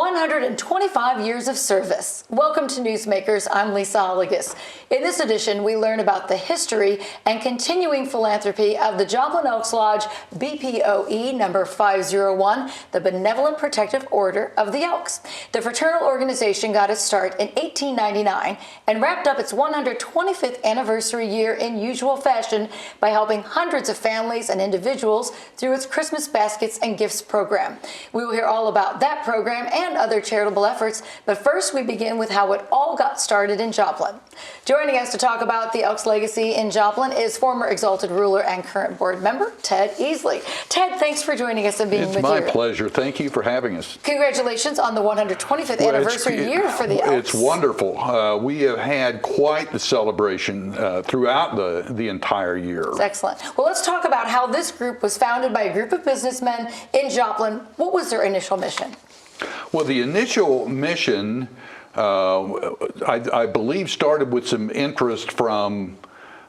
125 years of service. Welcome to Newsmakers. I'm Lisa Holligas. In this edition, we learn about the history and continuing philanthropy of the Joplin Elks Lodge BPOE number 501, the Benevolent Protective Order of the Elks. The fraternal organization got its start in 1899 and wrapped up its 125th anniversary year in usual fashion by helping hundreds of families and individuals through its Christmas baskets and gifts program. We will hear all about that program and other charitable efforts, but first we begin with how it all got started in Joplin. Joining us to talk about the Elks legacy in Joplin is former Exalted Ruler and current board member Ted Easley. Ted, thanks for joining us and being with you. It's my pleasure. Thank you for having us. Congratulations on the 125th anniversary year for the Elks. It's wonderful. We have had quite the celebration throughout the entire year. That's excellent. Well, let's talk about how this group was founded by a group of businessmen in Joplin. What was their initial mission? Well, the initial mission, I believe, started with some interest from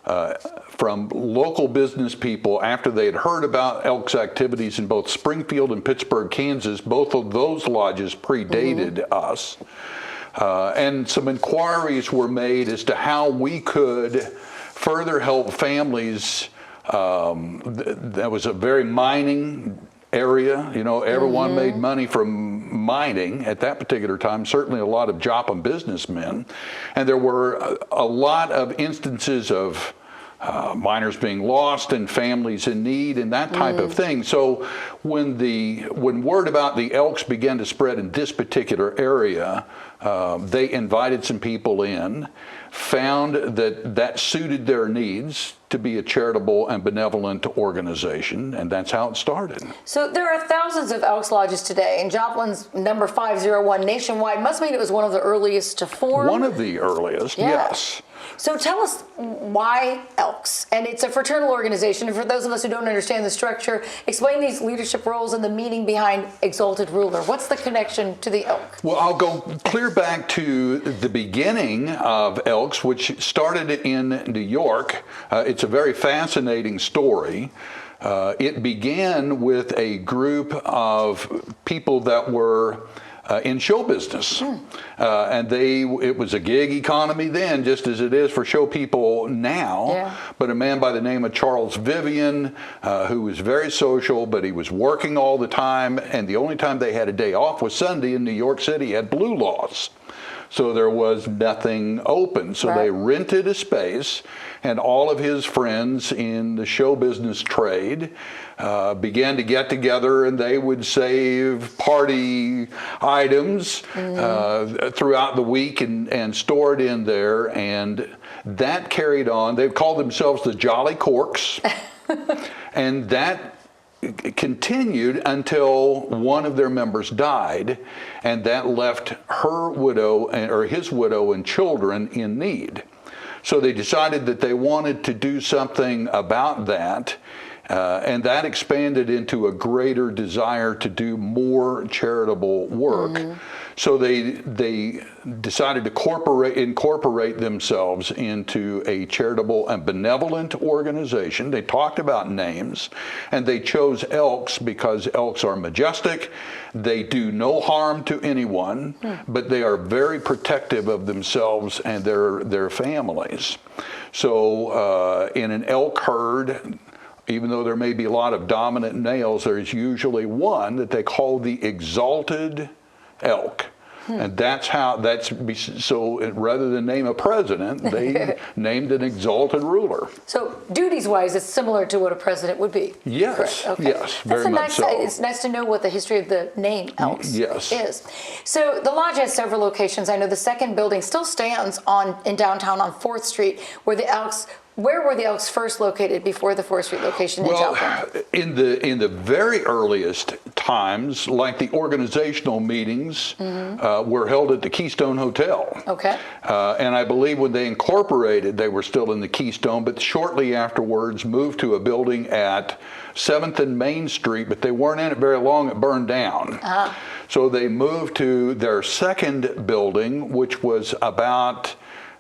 local business people after they had heard about Elks activities in both Springfield and Pittsburgh, Kansas. Both of those lodges predated us. And some inquiries were made as to how we could further help families. That was a very mining area. You know, everyone made money from mining at that particular time, certainly a lot of Joplin businessmen. And there were a lot of instances of miners being lost and families in need and that type of thing. So when word about the Elks began to spread in this particular area, they invited some people in, found that suited their needs to be a charitable and benevolent organization, and that's how it started. So there are thousands of Elks lodges today, and Joplin's number 501 nationwide must mean it was one of the earliest to form. One of the earliest, yes. So tell us why Elks, and it's a fraternal organization, and for those of us who don't understand the structure, explain these leadership roles and the meaning behind Exalted Ruler. What's the connection to the Elk? Well, I'll go clear back to the beginning of Elks, which started in New York. It's a very fascinating story. It began with a group of people that were in show business. And it was a gig economy then, just as it is for show people now. Yeah. But a man by the name of Charles Vivian, who was very social, but he was working all the time, and the only time they had a day off was Sunday in New York City had blue laws. So there was nothing open. So they rented a space, and all of his friends in the show business trade began to get together, and they would save party items throughout the week and store it in there. And that carried on. They called themselves the Jolly Corks. And that continued until one of their members died, and that left her widow or his widow and children in need. So they decided that they wanted to do something about that, and that expanded into a greater desire to do more charitable work. So they decided to incorporate themselves into a charitable and benevolent organization. They talked about names, and they chose Elks because Elks are majestic. They do no harm to anyone, but they are very protective of themselves and their families. So in an elk herd, even though there may be a lot of dominant males, there's usually one that they call the Exalted Elk. And so rather than name a president, they named an exalted ruler. So duties-wise, it's similar to what a president would be. Yes, okay. Yes, very much so. It's nice to know what the history of the name Elks is. So the lodge has several locations. I know the second building still stands in downtown on 4th Street, where the Elks. Where were the Elks first located before the 4th Street location in Joplin? In the very earliest times, like the organizational meetings were held at the Keystone Hotel. Okay. And I believe when they incorporated, they were still in the Keystone, but shortly afterwards moved to a building at 7th and Main Street, but they weren't in it very long, it burned down. So they moved to their second building, which was about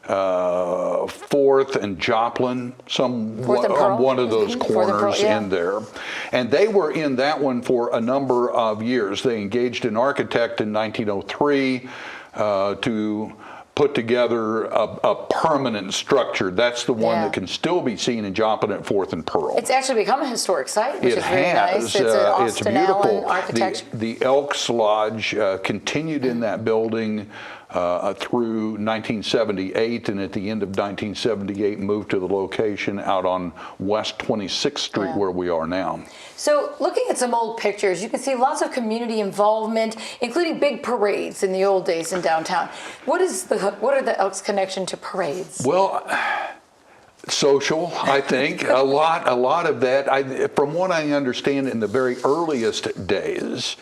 4th and Joplin, one of those corners in there. And they were in that one for a number of years. They engaged an architect in 1903 to put together a permanent structure. That's the one that can still be seen in Joplin at 4th and Pearl. It's actually become a historic site, which is very nice. It's an It's Austin beautiful. Allen architecture. The Elks Lodge continued in that building through 1978, and at the end of 1978 moved to the location out on West 26th Street where we are now. So looking at some old pictures, you can see lots of community involvement, including big parades in the old days in downtown. What are the Elks' connection to parades? Well, social, I think. a lot of that. From what I understand, in the very earliest days,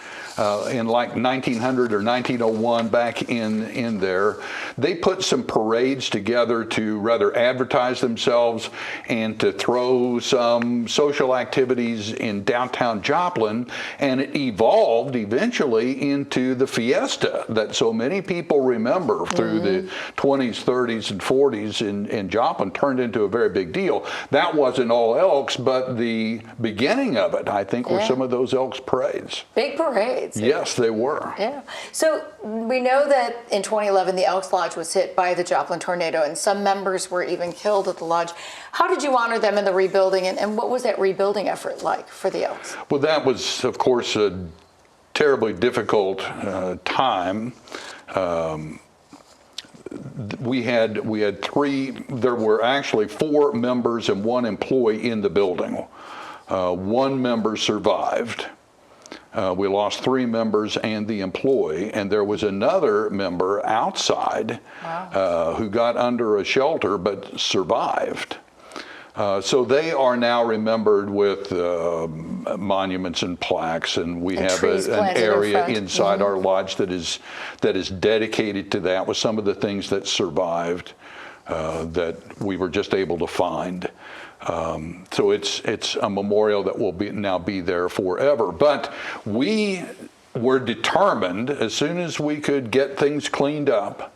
in like 1900 or 1901, back in there, they put some parades together to rather advertise themselves and to throw some social activities in downtown Joplin, and it evolved eventually into the fiesta that so many people remember through the 20s, 30s, and 40s in Joplin. Turned into a very big deal. That wasn't all Elks, but the beginning of it, I think, were some of those Elks parades. Big parades. Yes, they were. Yeah. So we know that in 2011, the Elks Lodge was hit by the Joplin tornado, and some members were even killed at the lodge. How did you honor them in the rebuilding, and what was that rebuilding effort like for the Elks? Well, that was, of course, a terribly difficult time. We had three. There were actually 4 members and 1 employee in the building. 1 member survived. We lost 3 members and the employee, and there was another member outside who got under a shelter but survived. So they are now remembered with monuments and plaques, and we have an area inside our lodge that is dedicated to that, with some of the things that survived that we were just able to find. So it's a memorial that will now be there forever. But we were determined, as soon as we could get things cleaned up,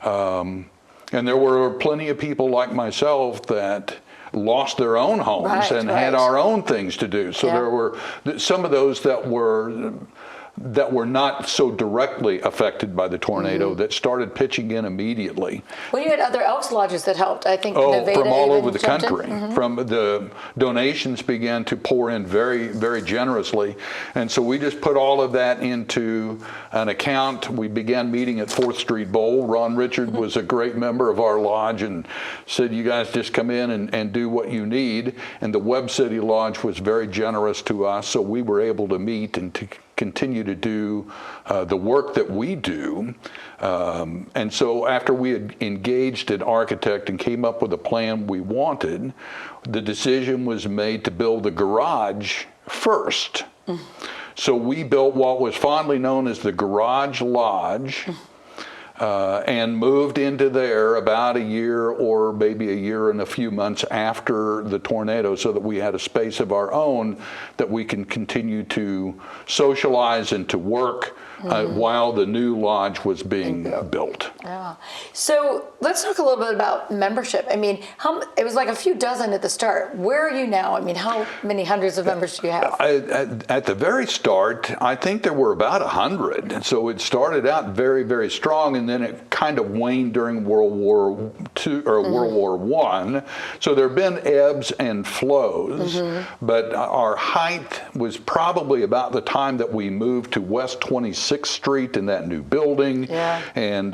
and there were plenty of people like myself that lost their own homes and had our own things to do. So there were some of those that were not so directly affected by the tornado that started pitching in immediately. Well, you had other Elks Lodges that helped. I think from all over the country. From the donations began to pour in very, very generously. And so we just put all of that into an account. We began meeting at 4th Street Bowl. Ron Richard was a great member of our lodge and said, you guys just come in and do what you need. And the Webb City Lodge was very generous to us, so we were able to meet and to continue to do the work that we do. And so after we had engaged an architect and came up with a plan we wanted, the decision was made to build the garage first. So we built what was fondly known as the Garage Lodge, and moved into there about a year or maybe a year and a few months after the tornado, so that we had a space of our own that we can continue to socialize and to work while the new lodge was being built. Yeah. So let's talk a little bit about membership. I mean, it was like a few dozen at the start. Where are you now? I mean, how many hundreds of members do you have? At the very start, I think there were about 100. So it started out very, very strong, and then it kind of waned during World War II or World War I. So there have been ebbs and flows, but our height was probably about the time that we moved to West 26th Street in that new building. And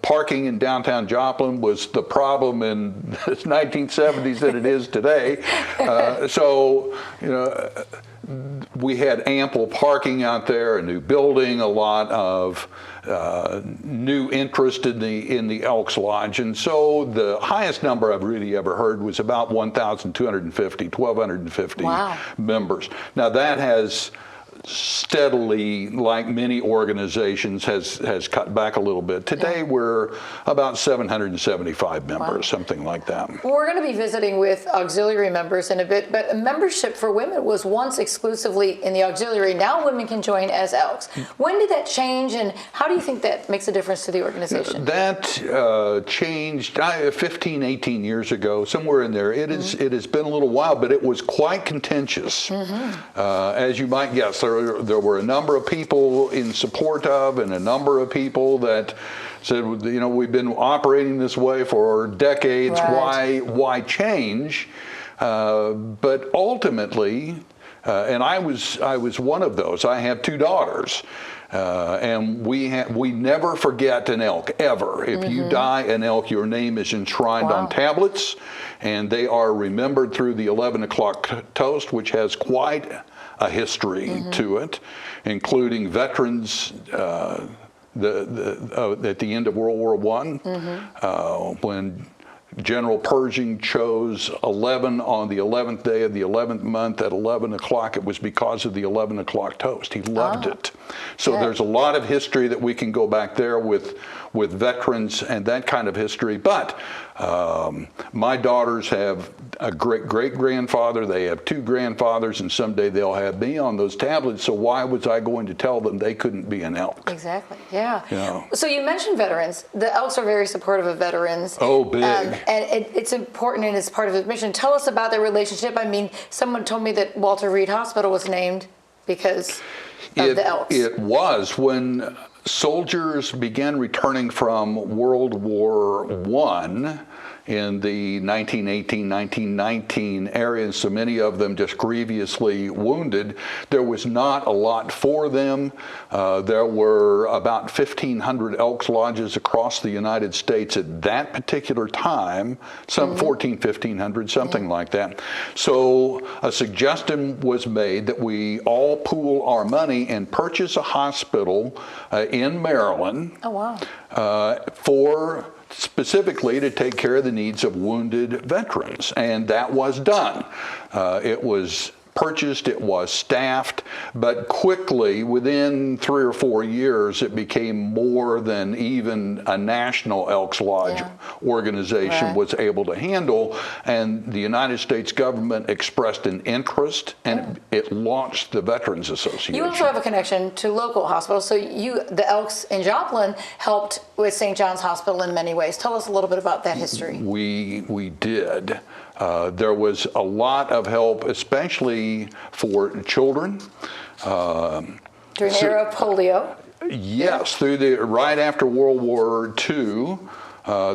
parking in downtown Joplin was the problem in the 1970s that it is today. So, you know, we had ample parking out there, a new building, a lot of new interest in the Elks Lodge, and so the highest number I've really ever heard was about 1,250 members. Now that has steadily, like many organizations, has cut back a little bit. Today we're about 775 members, something like that. We're going to be visiting with auxiliary members in a bit, but membership for women was once exclusively in the auxiliary. Now women can join as Elks. When did that change, and how do you think that makes a difference to the organization? That changed 15, 18 years ago, somewhere in there. It has been a little while, but it was quite contentious. As you might guess, there were a number of people in support of, and a number of people that said, you know, we've been operating this way for decades. Right. Why change? But ultimately, and I was one of those. I have two daughters. And we never forget an elk, ever. If you die an elk, your name is enshrined on tablets, and they are remembered through the 11 o'clock toast, which has quite a history to it, including veterans at the end of World War I, when General Pershing chose 11 on the 11th day of the 11th month at 11 o'clock. It was because of the 11 o'clock toast. He loved it. So there's a lot of history that we can go back there with veterans and that kind of history. But my daughters have a great-great-grandfather. They have two grandfathers, and someday they'll have me on those tablets. So why was I going to tell them they couldn't be an elk? Exactly, yeah. You know? So you mentioned veterans. The Elks are very supportive of veterans. Oh, big. And it's important, and it's part of the mission. Tell us about their relationship. I mean, someone told me that Walter Reed Hospital was named because of the Elks. It was when soldiers began returning from World War I in the 1918, 1919 area, and so many of them just grievously wounded. There was not a lot for them. There were about 1,500 Elks lodges across the United States at that particular time, some 1,500, something like that. So a suggestion was made that we all pool our money and purchase a hospital in Maryland. Oh, wow. For specifically to take care of the needs of wounded veterans, and that was done. It was purchased, it was staffed, but quickly, within 3 or 4 years, it became more than even a national Elks Lodge organization was able to handle, and the United States government expressed an interest, and it launched the Veterans Association. You also have a connection to local hospitals, so the Elks in Joplin helped with St. John's Hospital in many ways. Tell us a little bit about that history. We did. There was a lot of help, especially for children. During the era of polio? Yes, right after World War II,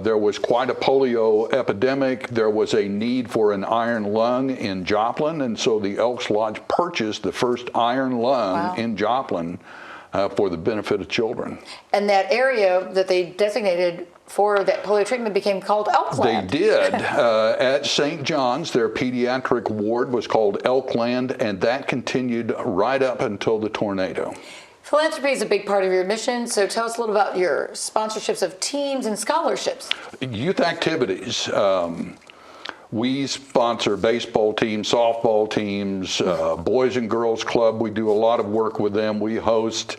there was quite a polio epidemic. There was a need for an iron lung in Joplin, and so the Elks Lodge purchased the first iron lung in Joplin for the benefit of children. And that area that they designated for that polio treatment became called Elkland. They did. At St. John's, their pediatric ward was called Elkland, and that continued right up until the tornado. Philanthropy is a big part of your mission, so tell us a little about your sponsorships of teams and scholarships. Youth activities. We sponsor baseball teams, softball teams, Boys and Girls Club. We do a lot of work with them. We host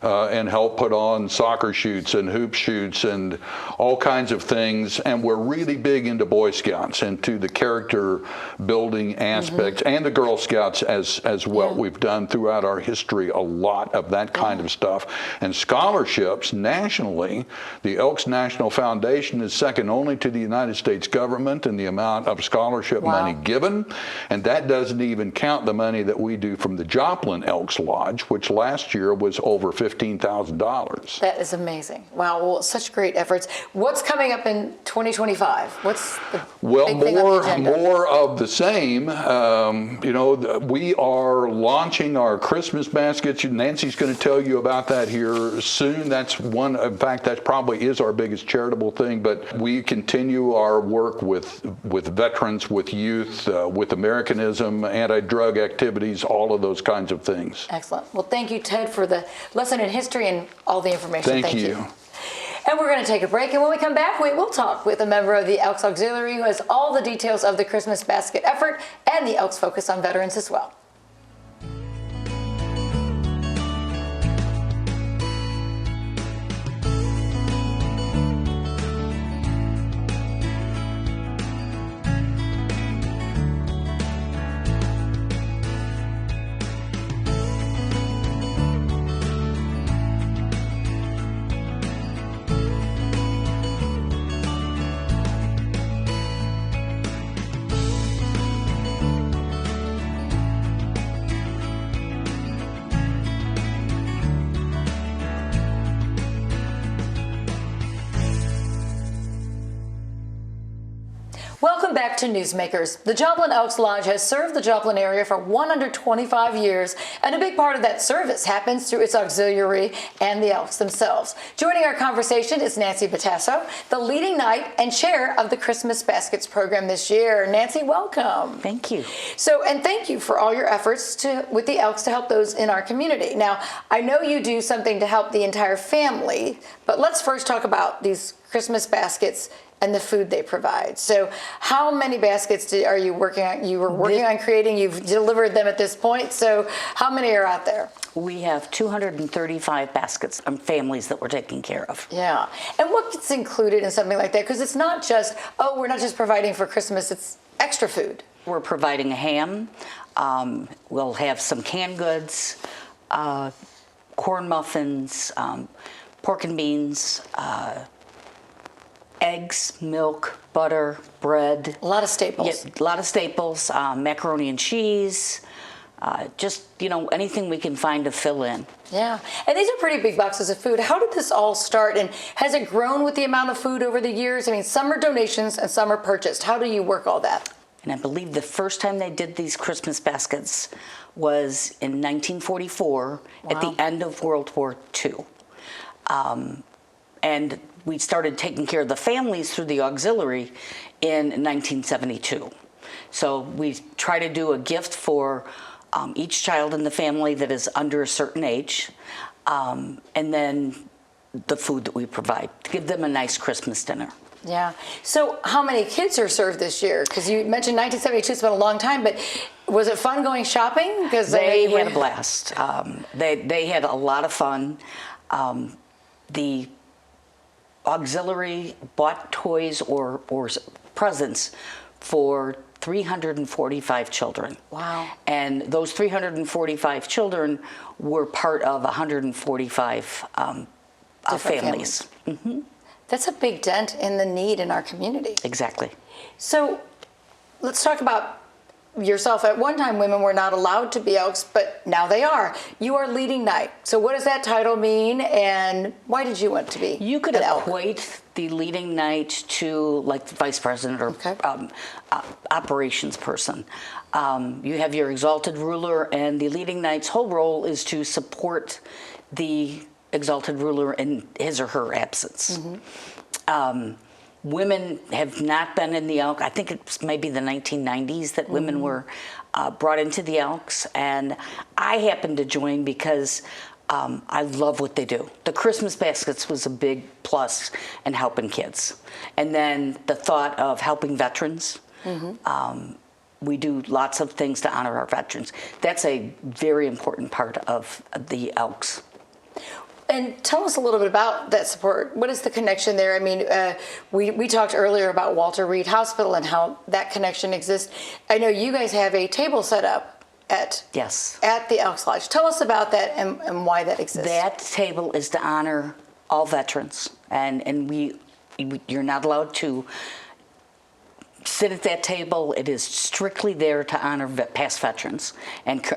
and help put on soccer shoots and hoop shoots and all kinds of things. And we're really big into Boy Scouts and to the character building aspects, and the Girl Scouts as well. We've done throughout our history a lot of that kind of stuff. And scholarships nationally, the Elks National Foundation is second only to the United States government in the amount of scholarship money given. And that doesn't even count the money that we do from the Joplin Elks Lodge, which last year was over $15,000. That is amazing. Wow, well, such great efforts. What's coming up in 2025? What's the big thing on the agenda? More of the same. You know, we are launching our Christmas baskets. Nancy's going to tell you about that here soon. That's one, in fact, that probably is our biggest charitable thing, but we continue our work with veterans, with youth, with Americanism, anti-drug activities, all of those kinds of things. Excellent. Well, thank you, Ted, for the lesson in history and all the information. Thank you. And we're going to take a break, and when we come back, we will talk with a member of the Elks Auxiliary who has all the details of the Christmas basket effort and the Elks focus on veterans as well. to Newsmakers. The Joplin Elks Lodge has served the Joplin area for 125 years, and a big part of that service happens through its auxiliary and the Elks themselves. Joining our conversation is Nancy Batasso, the leading knight and chair of the Christmas Baskets program this year. Nancy, welcome. Thank you. And thank you for all your efforts with the Elks to help those in our community. Now, I know you do something to help the entire family, but let's first talk about these Christmas baskets and the food they provide. So how many baskets are you working on? You were working on creating, you've delivered them at this point. So how many are out there? We have 235 baskets and families that we're taking care of. Yeah. And what gets included in something like that? Because it's not just, oh, we're not just providing for Christmas, it's extra food. We're providing a ham. We'll have some canned goods, corn muffins, pork and beans, eggs, milk, butter, bread. A lot of staples. Yeah, a lot of staples, macaroni and cheese, just, anything we can find to fill in. Yeah, and these are pretty big boxes of food. How did this all start, and has it grown with the amount of food over the years? I mean, some are donations and some are purchased. How do you work all that? And I believe the first time they did these Christmas baskets was in 1944 at the end of World War II. And we started taking care of the families through the auxiliary in 1972. So we try to do a gift for each child in the family that is under a certain age, and then the food that we provide to give them a nice Christmas dinner. Yeah. So how many kids are served this year? Because you mentioned 1972, it's been a long time, but was it fun going shopping? Because they had a blast. They had a lot of fun. The auxiliary bought toys or presents for 345 children. Wow. And those 345 children were part of 145 families. Mm-hmm. That's a big dent in the need in our community. Exactly. So let's talk about yourself. At one time, women were not allowed to be Elks, but now they are. You are leading knight. So what does that title mean, and why did you want to be You could an Elk? equate the leading knight to like the vice president or operations person. You have your exalted ruler, and the leading knight's whole role is to support the exalted ruler in his or her absence. Mm-hmm. Women have not been in the Elk. I think it's maybe the 1990s that women were brought into the Elks, and I happened to join because I love what they do. The Christmas baskets was a big plus in helping kids, and then the thought of helping veterans. Mm-hmm. We do lots of things to honor our veterans. That's a very important part of the Elks. And tell us a little bit about that support. What is the connection there? I mean, we talked earlier about Walter Reed Hospital and how that connection exists. I know you guys have a table set up at the Elks Lodge. Tell us about that and why that exists. That table is to honor all veterans, and you're not allowed to sit at that table. It is strictly there to honor past veterans, and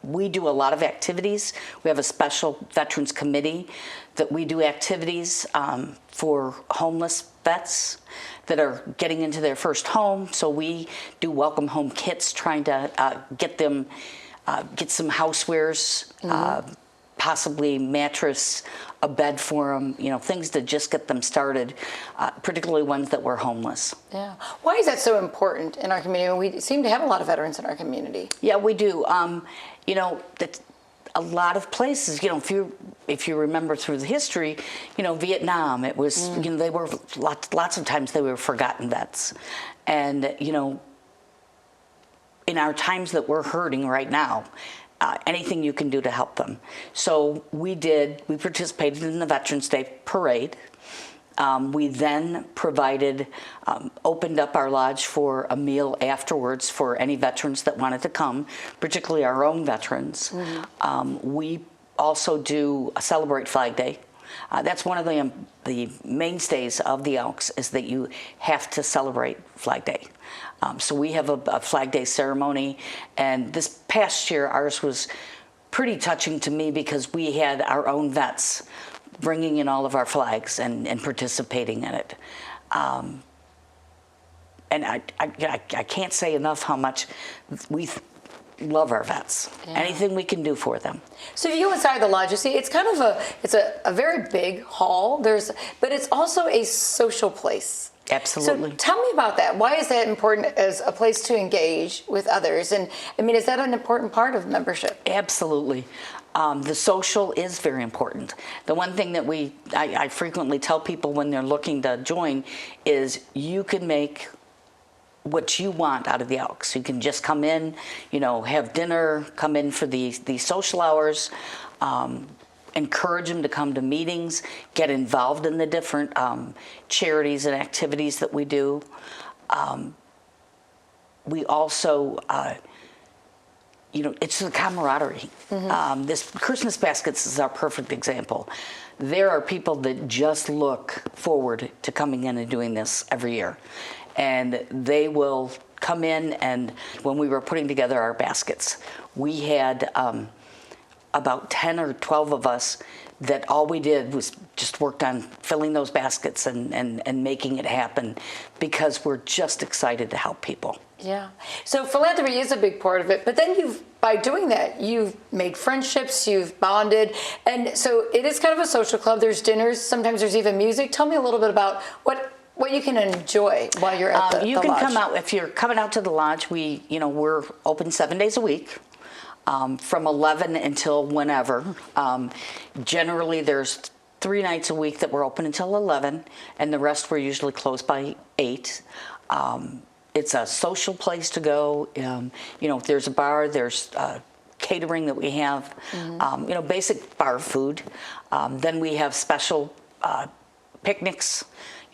we do a lot of activities. We have a special veterans committee that we do activities for homeless vets that are getting into their first home. So we do welcome home kits, trying to get some housewares, possibly mattress, a bed for them, things to just get them started, particularly ones that were homeless. Yeah. Why is that so important in our community? We seem to have a lot of veterans in our community. Yeah, we do. That a lot of places, if you remember through the history, Vietnam, it was, they were lots of times they were forgotten vets. And, in our times that we're hurting right now, anything you can do to help them. So we participated in the Veterans Day Parade. We then opened up our lodge for a meal afterwards for any veterans that wanted to come, particularly our own veterans. Mm-hmm. We also do celebrate Flag Day. That's one of the mainstays of the Elks, is that you have to celebrate Flag Day. So we have a Flag Day ceremony, and this past year ours was pretty touching to me because we had our own vets bringing in all of our flags and participating in it. and I can't say enough how much we love our vets. Yeah. Anything we can do for them. So if you go inside the lodge, you see it's kind of a very big hall. But it's also a social place. Absolutely. So tell me about that. Why is that important as a place to engage with others? And I mean, is that an important part of membership? Absolutely. The social is very important. The one thing that I frequently tell people when they're looking to join is you can make what you want out of the Elks. You can just come in, have dinner, come in for the social hours, encourage them to come to meetings, get involved in the different charities and activities that we do. We also, it's the camaraderie. This Christmas baskets is our perfect example. There are people that just look forward to coming in and doing this every year. And they will come in, and when we were putting together our baskets, we had about 10 or 12 of us that all we did was just worked on filling those baskets and making it happen, because we're just excited to help people. Yeah. So philanthropy is a big part of it, but then by doing that, you've made friendships, you've bonded, and so it is kind of a social club. There's dinners, sometimes there's even music. Tell me a little bit about what you can enjoy while you're at the lodge. You can come out, if you're coming out to the lodge, we're open 7 days a week. From 11 until whenever. Generally, there's 3 nights a week that we're open until 11, and the rest we're usually closed by 8. It's a social place to go. There's a bar, there's catering that we have, basic bar food. Then we have special picnics.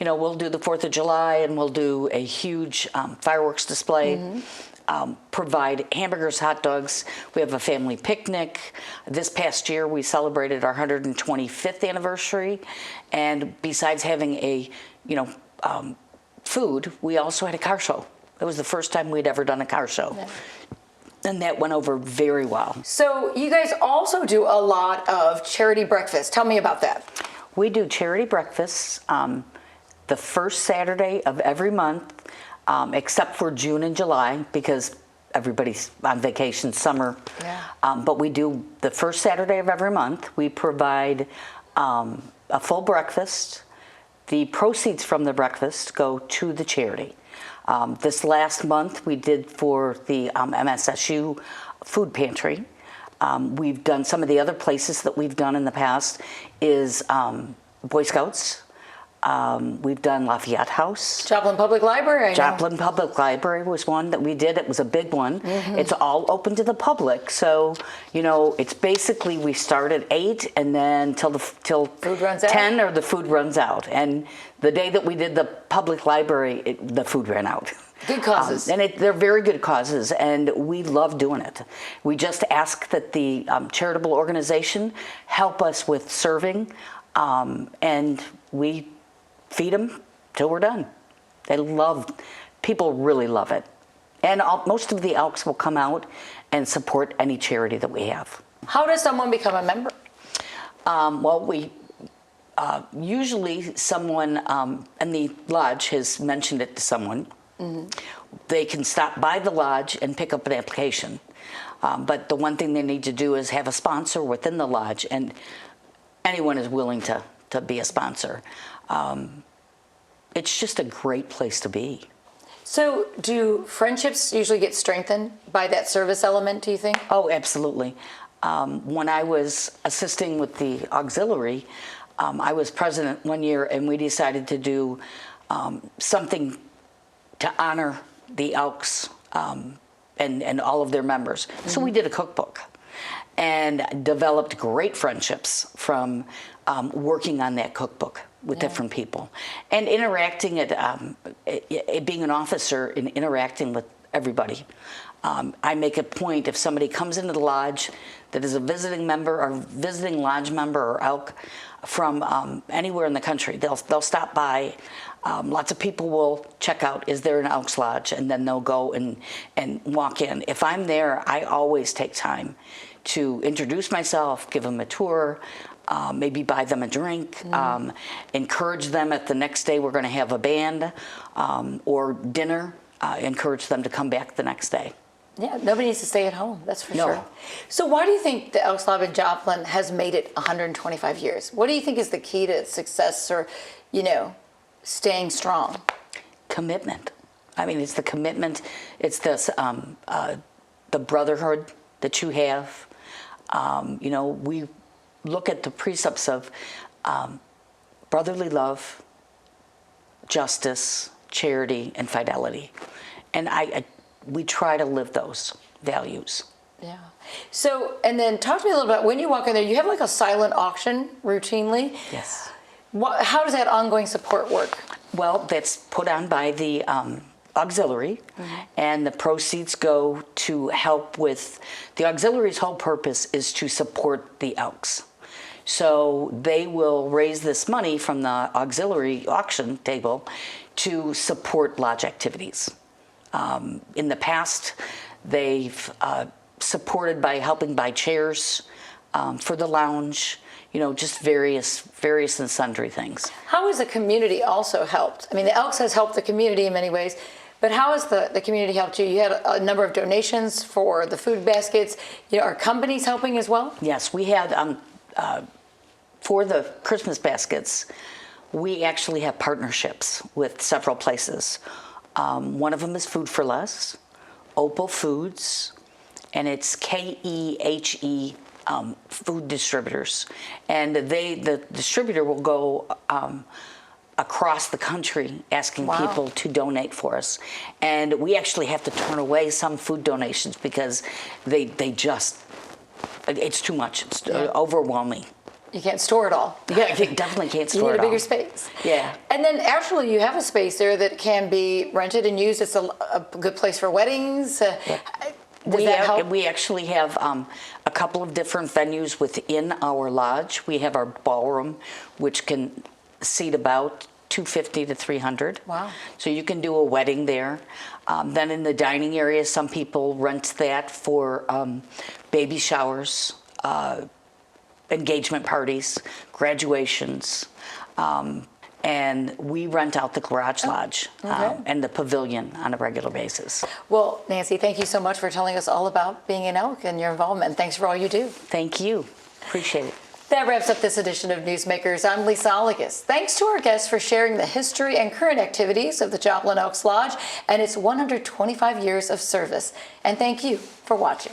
We'll do the 4th of July, and we'll do a huge fireworks display. Provide hamburgers, hot dogs. We have a family picnic. This past year, we celebrated our 125th anniversary, and besides having a, food, we also had a car show. It was the first time we'd ever done a car show. Yeah. And that went over very well. So you guys also do a lot of charity breakfast. Tell me about that. We do charity breakfasts the first Saturday of every month. Except for June and July, because everybody's on vacation, summer. Yeah. But we do the first Saturday of every month. We provide a full breakfast. The proceeds from the breakfast go to the charity. This last month we did for the MSSU food pantry. We've done some of the other places that we've done in the past is Boy Scouts. We've done Lafayette House. Joplin Public Library. Joplin Public Library was one that we did. It was a big one. It's all open to the public. So, it's basically we start at 8 and then till food runs out. 10 or the food runs out. And the day that we did the public library, the food ran out. Good causes. They're very good causes, and we love doing it. We just ask that the charitable organization help us with serving, and we feed them till we're done. People really love it. And most of the Elks will come out and support any charity that we have. How does someone become a member? We usually someone in the lodge has mentioned it to someone. They can stop by the lodge and pick up an application. But the one thing they need to do is have a sponsor within the lodge, and anyone is willing to be a sponsor. It's just a great place to be. So do friendships usually get strengthened by that service element, do you think? Oh, absolutely. When I was assisting with the auxiliary, I was president one year, and we decided to do something to honor the Elks and all of their members. So we did a cookbook and developed great friendships from working on that cookbook with different people and interacting being an officer and interacting with everybody. I make a point, if somebody comes into the lodge that is a visiting member or visiting lodge member or Elk from anywhere in the country, they'll stop by. Lots of people will check out, is there an Elks Lodge? And then they'll go and walk in. If I'm there, I always take time to introduce myself, give them a tour, maybe buy them a drink, encourage them at the next day we're going to have a band or dinner, encourage them to come back the next day. Yeah, nobody needs to stay at home, that's for No. sure. So why do you think the Elks Lodge in Joplin has made it 125 years? What do you think is the key to success or, staying strong? Commitment. I mean, it's the commitment. It's this the brotherhood that you have. We look at the precepts of brotherly love, justice, charity, and fidelity, and we try to live those values. Yeah. So, and then talk to me a little bit, when you walk in there, you have like a silent auction routinely. Yes. How does that ongoing support work? Well, that's put on by the auxiliary, and the proceeds go to help with, the auxiliary's whole purpose is to support the Elks. So they will raise this money from the auxiliary auction table to support lodge activities. In the past, they've supported by helping buy chairs for the lounge, just various and sundry things. How has the community also helped? I mean, the Elks has helped the community in many ways, but how has the community helped you? You had a number of donations for the food baskets. Are companies helping as well? Yes, we had, for the Christmas baskets, we actually have partnerships with several places. One of them is Food for Less, Opal Foods, and it's KEHE food distributors. And the distributor will go across the country asking people to donate for us. And we actually have to turn away some food donations because it's too much. It's overwhelming. You can't store it all. Yeah, you definitely can't store it all. You need a bigger space. Yeah. And then actually you have a space there that can be rented and used. It's a good place for weddings. Does that help? We actually have a couple of different venues within our lodge. We have our ballroom, which can seat about 250 to 300. Wow. So you can do a wedding there. Then in the dining area, some people rent that for baby showers, engagement parties, graduations, and we rent out the garage lodge and the pavilion on a regular basis. Well, Nancy, thank you so much for telling us all about being an Elk and your involvement. Thanks for all you do. Thank you. Appreciate it. That wraps up this edition of Newsmakers. I'm Lisa Allegas. Thanks to our guests for sharing the history and current activities of the Joplin Elks Lodge and its 125 years of service. And thank you for watching.